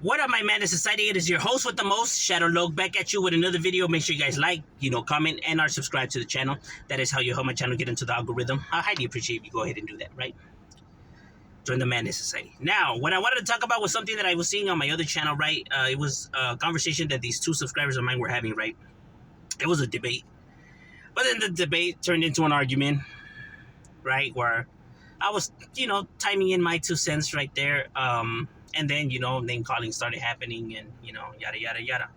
What up, my madness society? It is your host with the most, Shadow Log, back at you with another video. Make sure you guys like, comment, and or subscribe to the channel. That is how you help my channel get into the algorithm. I highly appreciate you go ahead and do that, right? Join the madness society. Now, what I wanted to talk about was something that I was seeing on my other channel, right? It was a conversation that these two subscribers of mine were having, right? It was a debate. But then the debate turned into an argument, right? Where I was, timing in my 2 cents right there. And then, name calling started happening and, yada, yada, yada.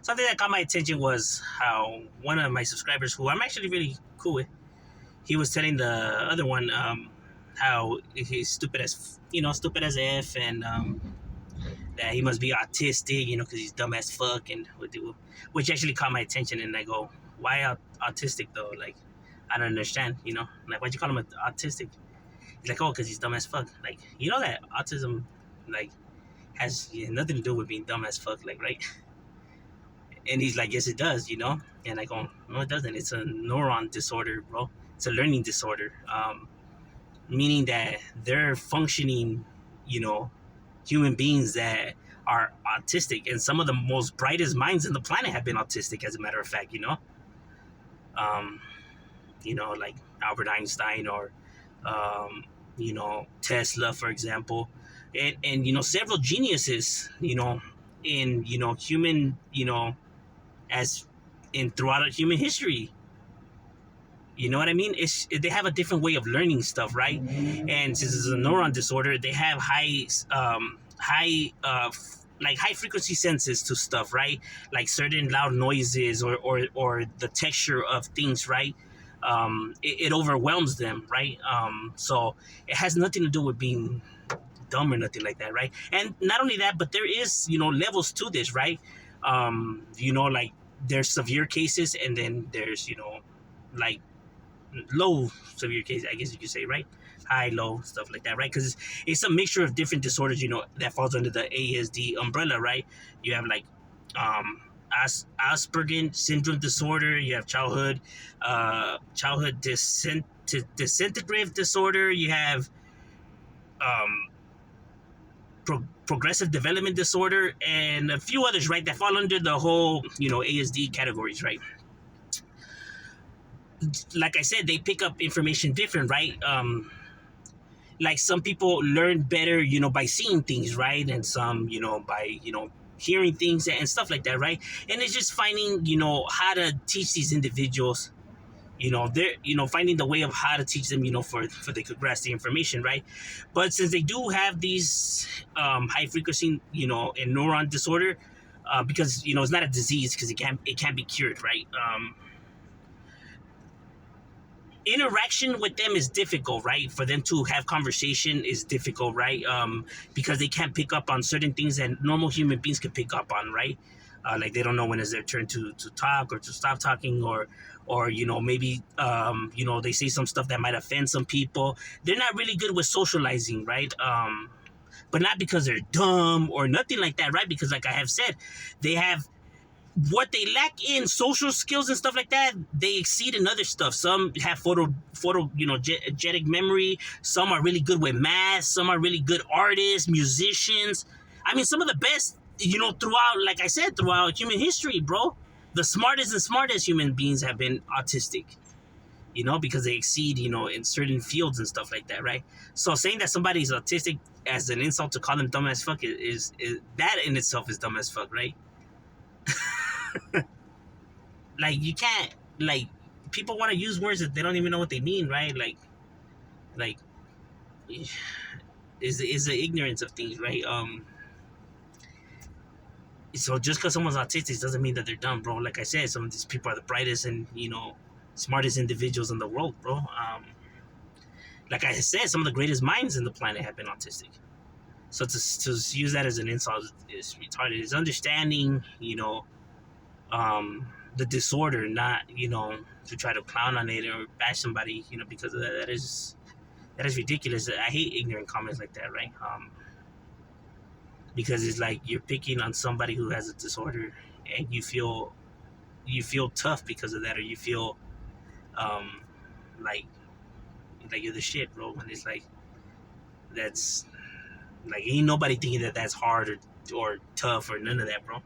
Something that caught my attention was how one of my subscribers, who I'm actually really cool with, he was telling the other one how he's stupid as F, and that he must be autistic, because he's dumb as fuck, and which actually caught my attention. And I go, why autistic though? Like, I don't understand, like, why'd you call him autistic? He's like, oh, because he's dumb as fuck. Like, that autism, like, has nothing to do with being dumb as fuck, like, right? And he's like, yes, it does, And I go, no, it doesn't. It's a neuron disorder, bro. It's a learning disorder, meaning that they're functioning, human beings that are autistic, and some of the most brightest minds in the planet have been autistic, as a matter of fact, like Albert Einstein or Tesla, for example, and several geniuses, in human, as in throughout human history. You know what I mean? They have a different way of learning stuff, right? And since it's a neuron disorder, they have high frequency senses to stuff, right? Like certain loud noises or the texture of things, right? It overwhelms them, right? So it has nothing to do with being dumb or nothing like that, right? And not only that, but there is, levels to this, right? Like there's severe cases, and then there's, like low severe cases, I guess you could say, right? High, low, stuff like that, right? Because it's a mixture of different disorders, that falls under the ASD umbrella, right? You have like Asperger syndrome disorder. You have childhood disintegrative disorder. You have progressive development disorder, and a few others, right, that fall under the whole ASD categories, right? Like I said, they pick up information different, right? Like some people learn better, by seeing things, right? And some, by, hearing things and stuff like that, right? And it's just finding, how to teach these individuals, they're, finding the way of how to teach them, for they could grasp the information, right? But since they do have these high frequency, and neuron disorder, because, it's not a disease, because it can't be cured, right? Interaction with them is difficult, right? For them to have conversation is difficult, right? Because they can't pick up on certain things that normal human beings can pick up on, right? Like they don't know when it's their turn to talk or to stop talking, or maybe they say some stuff that might offend some people. They're not really good with socializing, right? But not because they're dumb or nothing like that, right? Because like I have said, they have what they lack in social skills and stuff like that, they exceed in other stuff. Some have genetic memory. Some are really good with math. Some are really good artists, musicians. I mean, some of the best, throughout, like I said, throughout human history, bro. The smartest human beings have been autistic, because they exceed, in certain fields and stuff like that, right? So saying that somebody's autistic as an insult to call them dumb as fuck is that in itself is dumb as fuck, right? Like, you can't, like, people want to use words that they don't even know what they mean, right? Like is the ignorance of things, right? So just because someone's autistic doesn't mean that they're dumb, bro. Like I said, some of these people are the brightest and smartest individuals in the world, bro. Like I said, some of the greatest minds in the planet have been autistic. So to use that as an insult is retarded. It's understanding, the disorder, not, to try to clown on it or bash somebody, because of that. That is ridiculous. I hate ignorant comments like that, right? Because it's like you're picking on somebody who has a disorder, and you feel tough because of that, or you feel like you're the shit, bro. And it's like, that's Like, ain't nobody thinking that that's hard or tough or none of that, bro.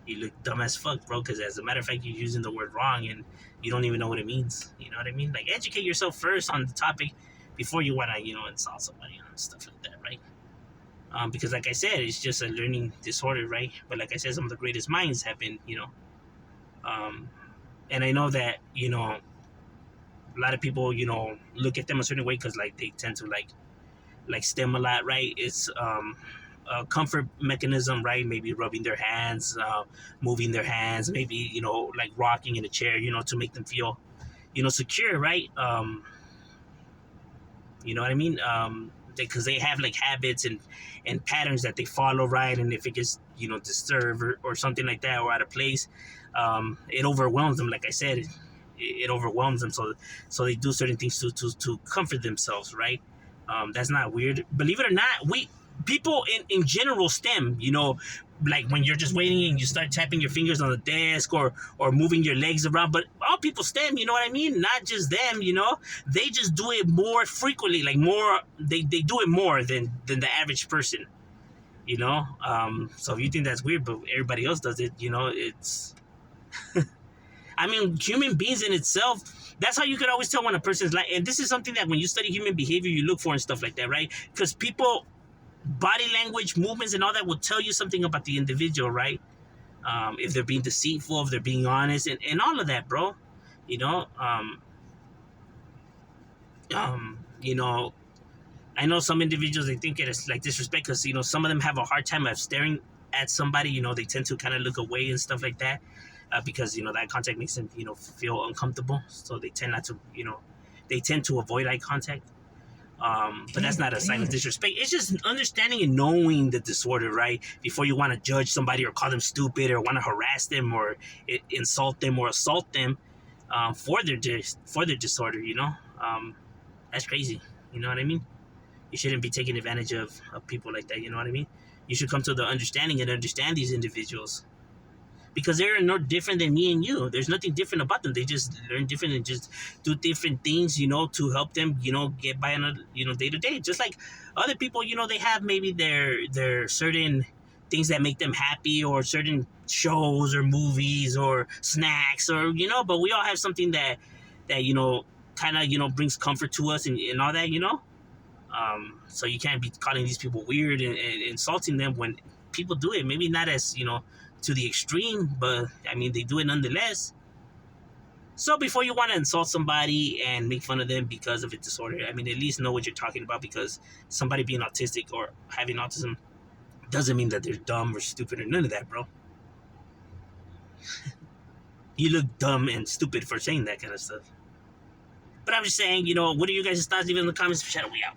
You look dumb as fuck, bro, because as a matter of fact, you're using the word wrong and you don't even know what it means. You know what I mean? Like, educate yourself first on the topic before you want to, insult somebody and stuff like that, right? Because, like I said, it's just a learning disorder, right? But like I said, some of the greatest minds have been, um, and I know that, a lot of people, look at them a certain way because, like, they tend to, like STEM a lot, right? It's a comfort mechanism, right? Maybe rubbing their hands, moving their hands, maybe, like rocking in a chair, to make them feel, secure, right? You know what I mean? Because they have like habits and patterns that they follow, right? And if it gets, disturbed or something like that or out of place, it overwhelms them. Like I said, it overwhelms them. So they do certain things to comfort themselves, right? That's not weird. Believe it or not, people in general STEM, like when you're just waiting and you start tapping your fingers on the desk or moving your legs around. But all people STEM, you know what I mean? Not just them, they just do it more frequently, like more, they do it more than the average person, so if you think that's weird, but everybody else does it, it's, I mean, human beings in itself, that's how you could always tell when a person's like, and this is something that when you study human behavior, you look for and stuff like that, right? Because people, body language, movements, and all that will tell you something about the individual, right? If they're being deceitful, if they're being honest, and all of that, bro. You know, um, you know, I know some individuals, they think it is like disrespect because, some of them have a hard time of staring at somebody. They tend to kind of look away and stuff like that because, that contact makes them, feel uncomfortable. So they tend not to, they tend to avoid eye contact. But that's not a sign of disrespect. It's just understanding and knowing the disorder, right? Before you want to judge somebody or call them stupid or want to harass them or insult them or assault them for their disorder, that's crazy. You know what I mean? You shouldn't be taking advantage of people like that. You know what I mean? You should come to the understanding and understand these individuals because they're no different than me and you. There's nothing different about them. They just learn different and just do different things, to help them, get by on a, day to day. Just like other people, they have maybe their certain things that make them happy or certain shows or movies or snacks or, but we all have something that kind of, brings comfort to us and all that, so you can't be calling these people weird and insulting them when people do it. Maybe not as, to the extreme, but I mean, they do it nonetheless. So before you want to insult somebody and make fun of them because of a disorder, I mean, at least know what you're talking about because somebody being autistic or having autism doesn't mean that they're dumb or stupid or none of that, bro. You look dumb and stupid for saying that kind of stuff. But I'm just saying, what are you guys' thoughts? Leave it in the comments. Shadow, we out.